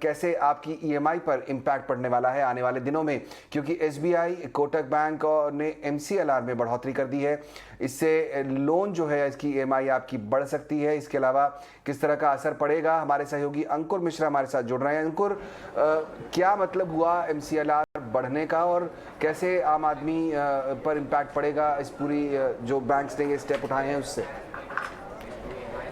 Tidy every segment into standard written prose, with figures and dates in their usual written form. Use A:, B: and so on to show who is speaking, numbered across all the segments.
A: कैसे आपकी ईएमआई पर इम्पैक्ट पड़ने वाला है आने वाले दिनों में, क्योंकि एसबीआई, कोटक बैंक ने एमसीएलआर में बढ़ोतरी कर दी है। इससे लोन जो है, इसकी ईएमआई आपकी बढ़ सकती है। इसके अलावा किस तरह का असर पड़ेगा, हमारे सहयोगी अंकुर मिश्रा हमारे साथ जुड़ रहे हैं। अंकुर, क्या मतलब हुआ एमसीएलआर बढ़ने का और कैसे आम आदमी पर इम्पैक्ट पड़ेगा इस पूरी जो बैंक्स ने ये स्टेप उठाए हैं उससे?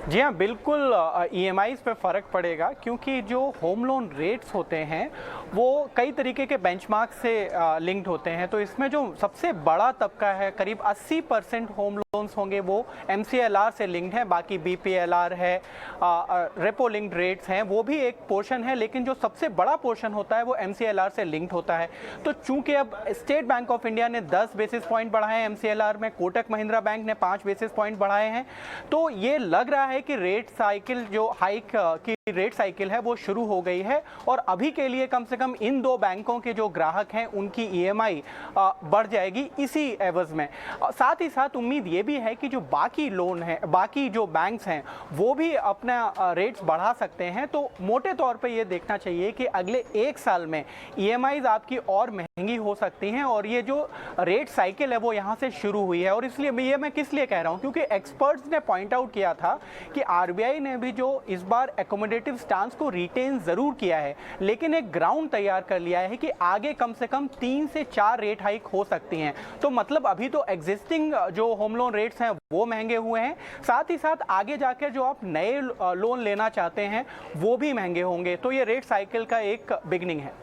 B: जी हाँ, बिल्कुल ईएमआईज़ पे फ़र्क पड़ेगा, क्योंकि जो होम लोन रेट्स होते हैं वो कई तरीके के बेंचमार्क से लिंक्ड होते हैं। तो इसमें जो सबसे बड़ा तबका है, करीब 80% होम लोन्स होंगे वो एमसीएलआर से लिंक्ड हैं। बाकी बीपीएलआर है, रेपो लिंक्ड रेट्स हैं, वो भी एक पोर्शन है, लेकिन जो सबसे बड़ा पोर्शन होता है वो एमसीएलआर से लिंक्ड होता है। तो चूंकि अब स्टेट बैंक ऑफ इंडिया ने 10 बेसिस पॉइंट बढ़ाए हैं एमसीएलआर में, कोटक महिंद्रा बैंक ने 5 बेसिस पॉइंट बढ़ाए हैं, तो ये लग रहा है कि रेट साइकिल, जो हाइक की रेट साइकिल है, वो शुरू हो गई है। और अभी के लिए कम से कम इन दो बैंकों के जो ग्राहक हैं उनकी ईएमआई बढ़ जाएगी इसी एवज में। साथ ही साथ उम्मीद ये भी है कि जो बाकी लोन है, बाकी जो बैंक्स हैं, वो भी अपना रेट्स बढ़ा सकते हैं। तो मोटे तौर पे ये देखना चाहिए कि अगले 1 साल में ईएमआईज आपकी और महंगी हो सकती हैं। और ये जो रेट साइकिल है वो यहाँ से शुरू हुई है। और इसलिए ये मैं किस लिए कह रहा हूँ, क्योंकि एक्सपर्ट्स ने पॉइंट आउट किया था कि आरबीआई ने भी जो इस बार एकोमोडेटिव स्टांस को रिटेन जरूर किया है, लेकिन एक ग्राउंड तैयार कर लिया है कि आगे कम से कम 3 से 4 रेट हाइक हो सकती हैं। तो मतलब अभी तो एग्जिस्टिंग जो होम लोन रेट्स हैं वो महंगे हुए हैं, साथ ही साथ आगे जाकर जो आप नए लोन लेना चाहते हैं वो भी महंगे होंगे। तो ये रेट साइकिल का एक बिगनिंग है।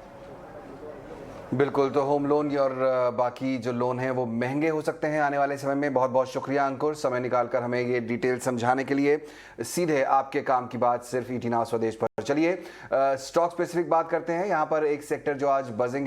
A: बिल्कुल, तो होम लोन और बाकी जो लोन हैं वो महंगे हो सकते हैं आने वाले समय में। बहुत बहुत शुक्रिया अंकुर, समय निकालकर हमें ये डिटेल समझाने के लिए। सीधे आपके काम की बात सिर्फ ईटी नाउ स्वदेश पर। चलिए स्टॉक स्पेसिफिक बात करते हैं। यहाँ पर एक सेक्टर जो आज बजिंग है